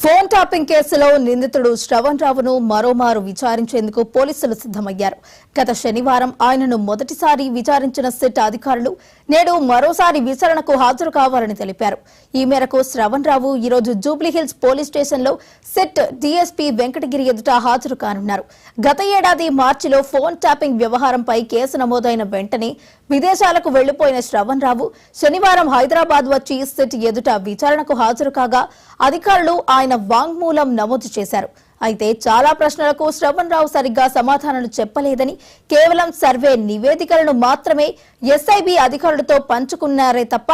Phone topping కేసులో నిందితుడు శ్రవణ్ రావును మరోమారు విచారించేందుకు పోలీసులు సిద్దమయ్యారు. గత శనివారం ఆయనను మొదటిసారి విచారించిన సిట్ అధికారులు నేడు మరోసారి విచారణకు హాజరు కావాలని తెలిపారు. ఈ మేరకు శ్రవణ్ రావు ఈరోజు జూబ్లీహిల్స్ పోలీస్ స్టేషన్లో సిట్ డీఎస్పీ వెంకటగిరి ఎదుట హాజరు కానున్నారు. గత ఏడాది మార్చిలో ఫోన్ టాపింగ్ వ్యవహారంపై కేసు నమోదైన వెంటనే విదేశాలకు వెళ్లిపోయిన శ్రవణ్ రావు శనివారం హైదరాబాద్ వచ్చి సిట్ ఎదుట విచారణకు హాజరు కాగా అధికారులు ఆయన వాంగ్మూలం నమోదు చేశారు. అయితే చాలా ప్రశ్నలకు శ్రవణ్ రావు సరిగ్గా సమాధానాలు చెప్పలేదని, కేవలం సర్వే నివేదికలను మాత్రమే ఎస్ఐబి అధికారులతో పంచుకున్నారే తప్ప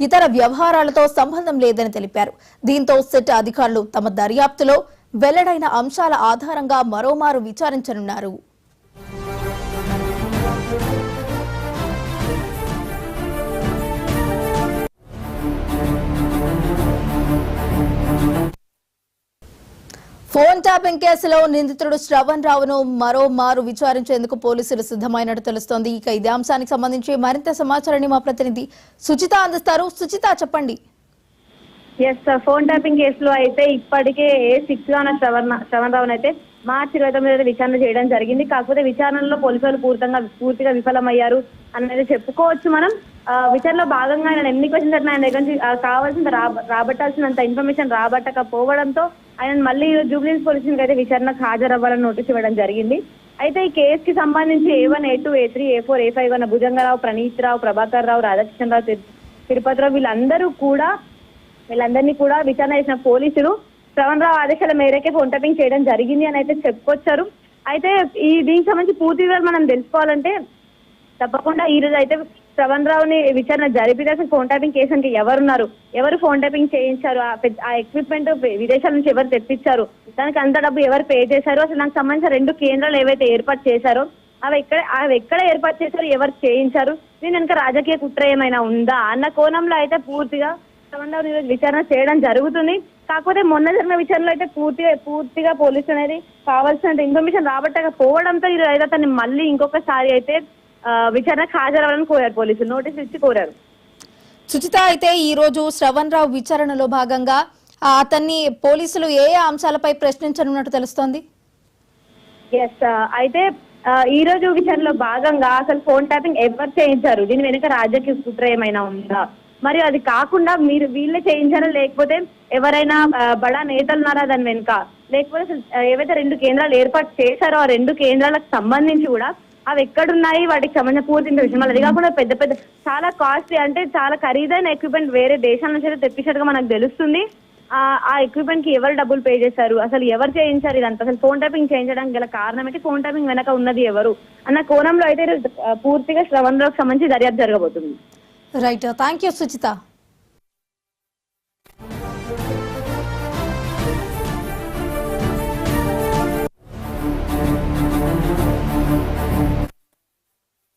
ఇతర వ్యవహారాలతో సంబంధం లేదని తెలిపారు. దీంతో సిట్ అధికారులు తమ దర్యాప్తులో వెల్లడైన అంశాల ఆధారంగా మరోమారు విచారించనున్నారు. ఫోన్ ట్యాపింగ్ కేసులో నిందితుడు శ్రవణ్ రావును మరోమారు విచారించేందుకు పోలీసులు సిద్దమైనట్టు తెలుస్తోంది. ఇక ఇదే అంశానికి సంబంధించి మరింత సమాచారాన్ని మా ప్రతినిధి సుచిత అందిస్తారు. సుచిత, చెప్పండి. ఫోన్ ట్యాపింగ్ కేసులో అయితే ఇప్పటికే సిక్స్ గా ఉన్న శ్రవణ్ రావును అయితే మార్చి 29 విచారణ చేయడం జరిగింది. కాకపోతే విచారణలో పోలీసులు పూర్తిగా విఫలమయ్యారు అనేది చెప్పుకోవచ్చు. మనం విచారణలో భాగంగా ఆయన ఎన్ని క్వశ్చన్స్ అట్లా ఆయన దగ్గర నుంచి కావాల్సిన రాబట్టాల్సినంత ఇన్ఫర్మేషన్ రాబట్టకపోవడంతో ఆయన మళ్ళీ జూబ్లీహిల్స్ పోలీస్ స్టేషన్ అయితే విచారణకు హాజరవ్వాలని నోటీస్ ఇవ్వడం జరిగింది. అయితే ఈ కేసుకి సంబంధించి A1, A2, A3, A4, A5 అన్న భుజంగరావు, ప్రణీత్ రావు, ప్రభాకర్ రావు, రాధాకృష్ణ రావు, తిరుపతిరావు వీళ్ళందరినీ కూడా విచారణ చేసిన పోలీసులు శ్రవణ్ రావు ఆదేశాల మేరకే ఫోన్ ట్యాపింగ్ చేయడం జరిగింది అని అయితే చెప్పుకొచ్చారు. అయితే దీనికి సంబంధించి పూర్తి వివరాలు మనం తెలుసుకోవాలంటే తప్పకుండా ఈ రోజు అయితే శ్రవణ్ రావుని విచారణ జరిపితే అసలు ఫోన్ ట్యాపింగ్ కేసు అంటే ఎవరున్నారు, ఎవరు ఫోన్ ట్యాపింగ్ చేయించారు, ఆ ఎక్విప్మెంట్ విదేశాల నుంచి ఎవరు తెప్పించారు, దానికి అంత డబ్బు ఎవరు పే చేశారు, అసలు నాకు సంబంధించిన 2 కేంద్రాలు ఏవైతే ఏర్పాటు చేశారో అవి ఎక్కడ ఏర్పాటు చేశారు, ఎవరు చేయించారు, దీని వెనుక రాజకీయ కుట్ర ఏమైనా ఉందా అన్న కోణంలో అయితే పూర్తిగా శ్రవణ్ రావు ఈరోజు విచారణ చేయడం జరుగుతుంది. కాకపోతే మొన్న జరిగిన విచారణలో అయితే పూర్తిగా పోలీసులు అనేది కావాల్సినంత ఇన్ఫర్మేషన్ రాబట్టకపోవడంతో ఈరోజు అతన్ని మళ్ళీ ఇంకొకసారి అయితే విచారణకు హాజరవ్వాలని కోరారు. పోలీసులు నోటీసులు ఇచ్చి కోరారు. సుచిత, అయితే ఈ రోజు శ్రవణ్ రావు విచారణలో భాగంగా అతన్ని పోలీసులు ఏ అంశాలపై ప్రశ్నించనున్నట్టు తెలుస్తోంది? అయితే ఈ రోజు విచారణలో భాగంగా అసలు ఫోన్ ట్యాపింగ్ ఎవరు చేయించారు, దీని వెనుక రాజకీయ కుట్ర ఏమైనా ఉందా, మరియు అది కాకుండా వీళ్ళే చేయించారా లేకపోతే ఎవరైనా బడా నేతలు ఉన్నారా దాని వెనుక, లేకపోతే ఏవైతే 2 కేంద్రాలు ఏర్పాటు చేశారో ఆ 2 కేంద్రాలకు సంబంధించి కూడా అవి ఎక్కడున్నాయి, వాటికి సంబంధించిన పూర్తి విషయం. అది కాకుండా పెద్ద చాలా కాస్ట్లీ అంటే చాలా ఖరీదైన ఎక్విప్మెంట్ వేరే దేశాల నుంచి అయితే తెప్పించినట్టుగా మనకు తెలుస్తుంది. ఆ ఎక్విప్మెంట్ కి ఎవరు డబ్బులు పే చేశారు, అసలు ఎవరు చేయించారు, ఇదంతా అసలు ఫోన్ ట్యాపింగ్ చేయించడానికి గల కారణం అయితే ఫోన్ ట్యాపింగ్ వెనక ఉన్నది ఎవరు అన్న కోణంలో అయితే పూర్తిగా శ్రవణ్ రావుకి సంబంధించి దర్యాప్తు జరగబోతుంది. Right, thank you Suchitha.